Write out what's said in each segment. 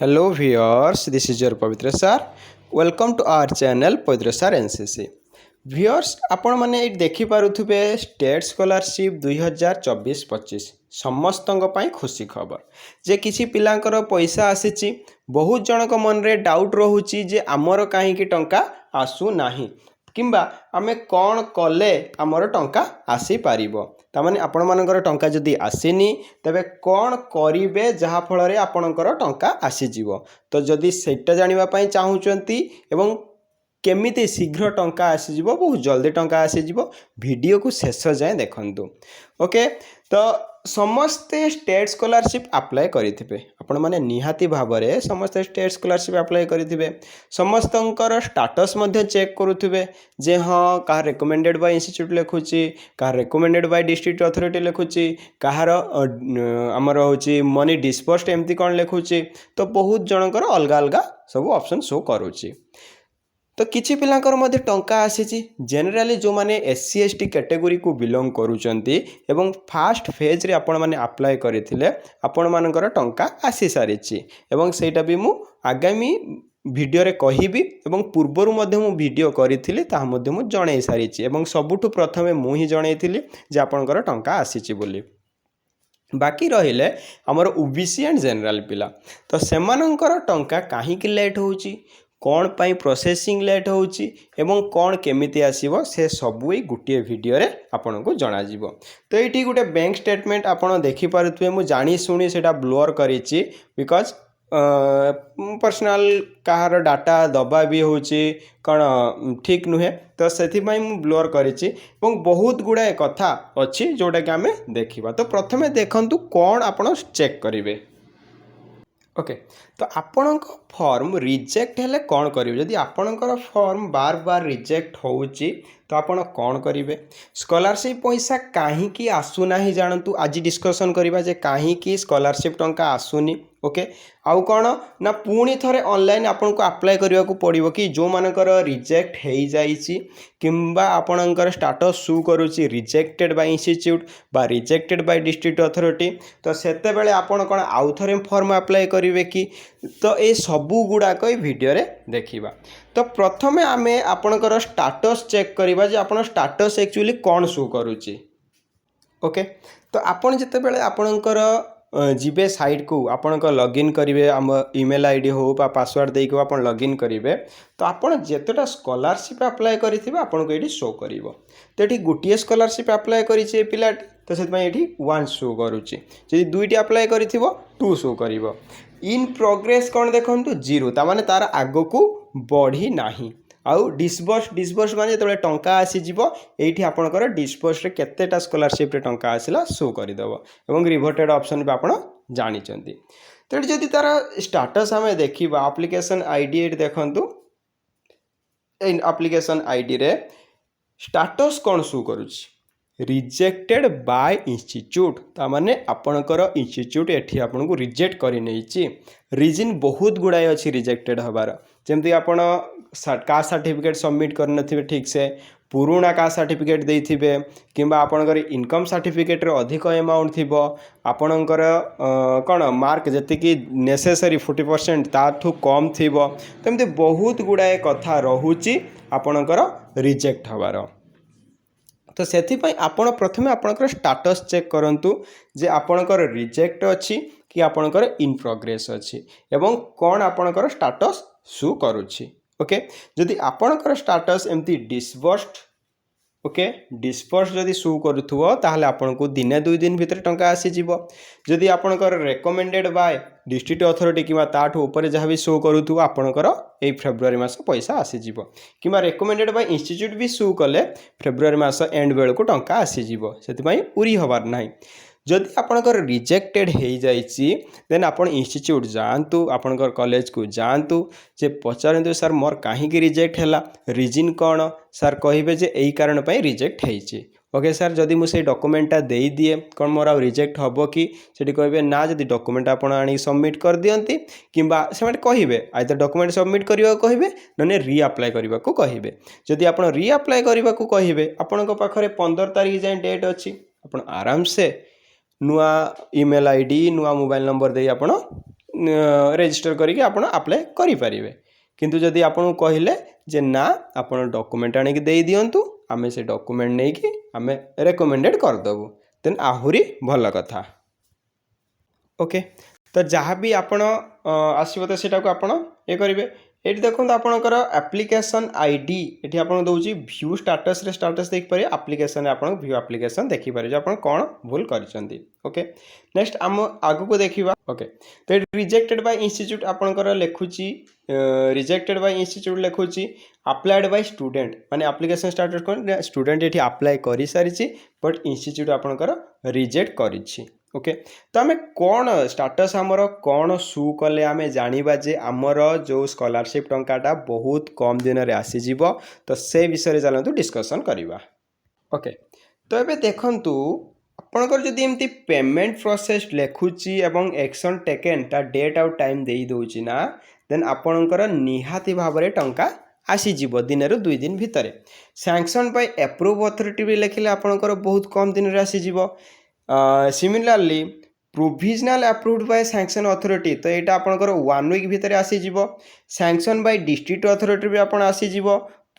Hello viewers, this is your Pavitra sir. Welcome to our channel Pavitra sir NCC. Viewers, आपण माने देखि पारुथुबे state scholarship 2024-25 समस्तଙ୍କ ପାଇଁ खुशी खबर जे किछि पिलांकर पैसा आसीची। बहुत जनक मन रे डाउट रहूची जे आमर काहे कि टंका आसु नाही किंबा आमे कौन कले आमर टंका आसी पारिबो। तामाने आपण मानकर टंका जदि आसीनी तबे कौन करिवे जहा फଳରେ आपणकर टंका आसी जीवो। तो जदि सेटा जानिबा पई चाहुचंती एवं केमिति शीघ्र टंका आसी जीवो, बहुत जल्दी टंका आसी जीवो, वीडियो को शेष जाए देखंतु। ओके, तो समस्ते स्टेट स्कॉलरशिप अप्लाई करिथिबे। आपण माने निहाती भाबरे समस्त स्टेट स्कॉलरशिप अप्लाई करिथिबे। समस्तंकर स्टेटस मध्ये चेक करूथिबे जे हां का रेकमेंडेड बाय इंस्टीट्यूट लेखुची, का रेकमेंडेड बाय डिस्ट्रिक्ट अथॉरिटी लेखुची, काहार हमर होची मनी डिस्बर्स्ड एमती कोन लेखुची। तो बहुत जनकर अलगा अलगा सब ऑप्शन शो करूची। तो किछि पिलांकर मध्ये टंका आसीची। जनरली जो माने एससी एसटी कैटेगरी को बिलोंग करूचंती एवं फास्ट फेज रे आपण माने अप्लाई करिथिले आपण मानकर टंका आसी सारिची एवं सेटा भी मु आगामी वीडियो रे कहिबी एवं पूर्वरु मध्ये मु वीडियो करिथिले ता मध्ये मु जणै सारिची एवं सबुठु प्रथमे मु ही जणैथिली जे आपणकर टंका आसीची बोली। बाकी रहिले हमर ओबीसी एंड जनरल पिला, तो सेमानंकर टंका काहे कि लेट होउची, कौन पाई प्रोसेसिंग लेट होउची एवं कौन केमिति आसीबो से सबु ए गुटिए वीडियो रे आपन को जणा जीवो। तो एठी गुटे बैंक स्टेटमेंट आपन देखि पारुथुवे, मु जानी सुनी सेटा ब्लर करिची बिकॉज पर्सनल कहार डाटा दबा भी होची कौन ठीक नुहे, तो सेथि पई मु ब्लर करिची एवं बहुत गुडा कथा अछि जोटा कि आमे देखिबा। तो प्रथमे देखंतु कौन आपन चेक करिवे। ओके, तो आपण फॉर्म रिजेक्ट हेले कौन करिवे। जदि आपणकर फॉर्म बार बार रिजेक्ट होउची तो आपण कौन करिवे। स्कॉलरशिप पैसा काहे कि आसु नाही जानतु। आज डिस्कशन करिबा जे काहे कि स्कॉलरशिप टंका आसुनी। ओके, आउ कौन ना पुणी थरे ऑनलाइन आपन को अप्लाई करिया को पड़िबो कि जो मानकर रिजेक्ट हेई जाईची किंबा आपणकर स्टेटस शो करूची रिजेक्टेड बाय इंस्टीट्यूट बा रिजेक्टेड बाय डिस्ट्रिक्ट अथॉरिटी। तो सेते बेले आपण कोन आउ थरे फॉर्म अप्लाई करिवे कि। तो ए सबु गुडा कोई वीडियो रे देखिबा। तो प्रथमे आमे आपणकर स्टेटस चेक करिबा जे आपण स्टेटस एक्चुअली कोन शो करूची। ओके, तो आपण जते बेले आपणकर जीबे साइट को आपण लॉगिन करिवे, आम ईमेल आईडी हो बा पासवर्ड देई को आपण लॉगिन करिवे, तो आपण जेतेटा स्कॉलरशिप अप्लाई करिथिबे आपण को एठी शो करिवो। तो एठी गुटिए स्कॉलरशिप अप्लाई करिছে पिलाटी, तो सेत पई एठी 1 शो करूची। जदि दुईटी अप्लाई करिथिबो 2 शो करिवो। इन प्रोग्रेस कोन देखंतु 0, ता माने तार आगो को बढ़ी नाही। आउ डिस्बर्स माने तबे टंका आसी जीवो, एठी आपनकर डिस्बर्स रे केतेटा स्कॉलरशिप रे टंका आसिला शो करि दबो एवं रिवर्टेड ऑप्शन भी आपण जानि चंती। तो जदि तार स्टेटस हमें देखिबा एप्लीकेशन आईडी एठी देखंतु, इन एप्लीकेशन आईडी रे स्टेटस कोन शो करूची रिजेक्टेड बाय इंस्टीट्यूट। ता माने आपनकर इंस्टीट्यूट एठी आपन को रिजेक्ट करि नैची। रीजन बहुत गुडाय अछि रिजेक्टेड हबार, जेमति आपण कास्ट सर्टिफिकेट सबमिट कर नथिबे ठीक से, पुराना कास्ट सर्टिफिकेट देइथिबे किंबा आपनकर इनकम सर्टिफिकेट रे अधिक अमाउंट थिबो, आपनकर कोन मार्क जति कि नेसेसरी 40% ताठू कम थिबो। तमते बहुत गुडाय कथा रहूची आपनकर रिजेक्ट हबार। तो सेथि पई आपण प्रथमे आपनकर स्टेटस चेक करंतु जे आपनकर रिजेक्ट अछि कि आपनकर इन प्रोग्रेस अछि एवं कोन आपनकर स्टेटस शो करूछि। ओके, जदि आपनकर स्टेटस एमती डिस्बर्स्ड, ओके डिस्बर्स जदि शो करूथुवो ताहले आपन को दिने 2 दिन भितर टंका आसी जीवो। जदि आपनकर रेकमेंडेड बाय डिस्ट्रिक्ट अथॉरिटी किबा ताठू ऊपर जहाँ भी शो करूथुवो आपनकर ए फेब्रुआरी मास पैसा आसी जीवो, किबा रेकमेंडेड बाय इंस्टीट्यूट भी शो कले फेब्रुआरी मास एंड बेल को टंका आसी जीवो। सेति पई उरी हबार नाही। जदि आपनकर रिजेक्टेड हेई जाइची देन आपण इंस्टीट्यूट जांतु, आपनकर कॉलेज को जांतु, जे पचारंतु सर मोर काहे कि रिजेक्ट हैला, रीजन कोन सर कहिबे जे एई कारण पई रिजेक्ट हेइची। ओके सर, जदि मु से डॉक्यूमेंटा देई दिए कोन मोर आ रिजेक्ट हबो कि, सेठी कहबे ना जदि डॉक्यूमेंट आपण आनी सबमिट कर दियंती किंबा से माने कहिबे आइदर डॉक्यूमेंट सबमिट करिवा को कहिबे नने री अप्लाई करिवा को कहिबे। जदि आपण री अप्लाई करिवा को कहिबे आपण को पाखरे 15 तारिख जाय डेट अछि, आपण आराम से नुआ ईमेल आईडी नुआ मोबाइल नंबर दे आपण रेजिस्टर करके आपण अप्लाई करि परिबे किंतु जदि आपण कहले जे ना आपण डॉक्यूमेंट आनिक दे दियंतु आमे से डॉक्यूमेंट नै कि आमे रेकमेंडेड कर दबु देन आहुरी भल कथा ओके तो जहाँ भी आपण आसो तो सेटा को आपण ये करेंगे ये देखो आपंकर एप्लिकेशन आईडी ये आपको दूसरी व्यू स्टाटस रे स्टाटस देख पारे एप्लिकेशन आप व्यू एप्लिकेशन देखिपारे आप कौन भूल कर ओके नेक्स्ट आम आगु को देखा ओके तो रिजेक्टेड बाय इंस्टीट्यूट आपंकर लिखुची रिजेक्टेड बाय इंस्टीट्यूट लिखुची अप्लाइड बाय स्टूडेंट माने एप्लिकेशन स्टाटस कौन स्टूडेंट ये अप्लाई कर सारी बट इंस्टीट्यूट आपंकर रिजेक्ट करिछि ओके तो आम कौन स्टाटस आमर कौन शू कले आम जाना जे आमर जो स्कॉलरशिप टंकाटा बहुत कम दिन में आसीज तो से विषय चलतु डिस्कसन करवा ओके तो ये देखु आपंकर जदि एमती पेमेंट प्रोसेस लिखुची एवं एक्शन टेकन ता डेट आउ टाइम दे दूची ना देन आपणकर निहाती भाव में टंका आसीज दिन रु 2 दिन भितर सैंक्शन बाय अप्रूव अथॉरिटी भी लिखिले आपणकर बहुत कम दिन में आसीज similarly provisional approved by sanction authority तो यहाँ आपंकर 1 वीक भितर आसीज सैंक्शन बाय डिस्ट्रिक्ट अथॉरिटी भी आप आसीज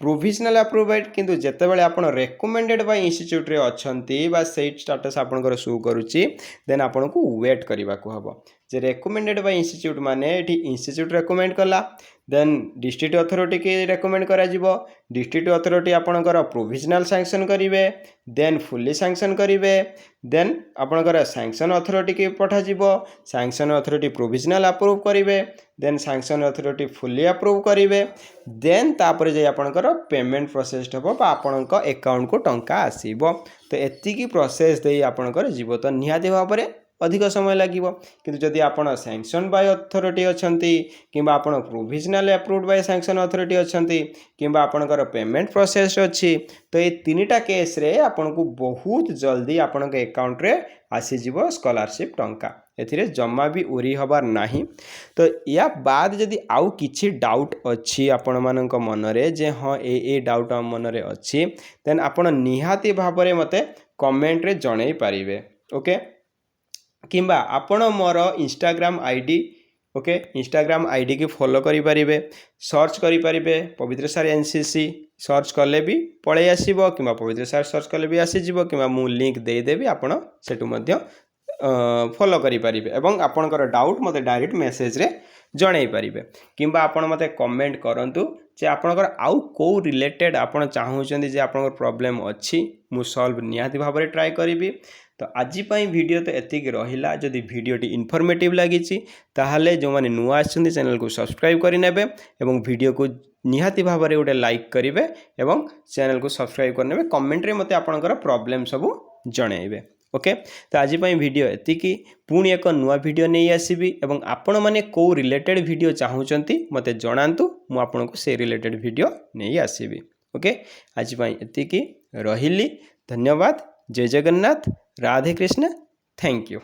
प्रोविजनल अप्रूव बाय किंतु जेतेबेले आपण रेकमेंडेड बाय इंस्टीट्यूट रे अछंती बा से स्टेटस आपंकर शो करूची देन आपन को वेट करबा को हबो जे रेकमेंडेड बाय इंस्टीट्यूट माने एठी इंस्टीट्यूट रेकमेंड कला देन डिस्ट्रिक्ट अथॉरिटी के रेकमेंड करा जिवो डिस्ट्रिक्ट अथॉरिटी आपनकर प्रोविजनल सैंक्शन करिवे देन फुल्ली सैंक्शन करिवे देन आपनकर सैंक्शन अथॉरिटी के पठा जिवो सैंक्शन अथॉरिटी प्रोविजनल अप्रूव करिवे then sanction authority fully approve करिवे देन तापर जे आपनकर पेमेंट प्रोसेस हबो बा आपनक अकाउंट को टंका आसीबो तो एतिकी प्रोसेस देई आपनकर जीवो तो निहाती भाबरे अधिक समय लगे किंतु जदि आपण सैंक्शन बाय अथॉरिटी अछंती किंबा आपण provisional approved by sanction authority अछंती किंबा आपणकर पेमेंट प्रोसेस अच्छी तो ये तीनटा केस रे आपण को बहुत जल्दी आपण के अकाउंट रे आसी जीवो स्कॉलरशिप टंका एथिरे जम्मा भी उरी हबार नाही तो या बाद जदि आउ किछि डाउट अच्छी आपण मानक मन रे जे हां ए डाउट हम मन रे अच्छी देन आपण निहाती भाबरे मते कमेंट रे जणै पारिबे ओके किंबा आपण मोर Instagram ID okay Instagram ID की फॉलो करि परिबे सर्च करि परिबे पवित्र सर एनसीसी सर्च कले भी पळे आसीबो किंबा पवित्र सर सर्च कले भी आसी जिवो किंबा मु लिंक दे देबी आपण सेटु मध्य फॉलो करि परिबे एवं आपनकर डाउट मते डायरेक्ट मेसेज रे जणै परिबे किंबा आपण मते कमेंट करंतु जे आपनकर आउ को रिलेटेड आपण चाहउचंदी जे आपनकर प्रॉब्लम अछि मु सॉल्व निहाती भाव में ट्राई करी तो आज वीडियो तो एतिक रहिला जदि वीडियोटी इनफॉर्मेटिव लगी ताहले जो माने नुआ आछंती चैनल को सब्सक्राइब करि नेबे एवं वीडियो को निहाती भाव में गोटे लाइक करेंगे एवं चैनल को सब्सक्राइब करने कमेंट रे मते आपनकर प्रॉब्लम सब जणैबे ओके तो आज वीडियो एतिकी पुणी एक नुआ वीडियो नहीं आसबि एवं आपण माने को रिलेटेड वीडियो चाहूचंती मते जणांतु मु आपनको से रिलेटेड वीडियो नहीं आसबि ओके आज एतिकी रहिली धन्यवाद जय जगन्नाथ राधे कृष्ण थैंक यू।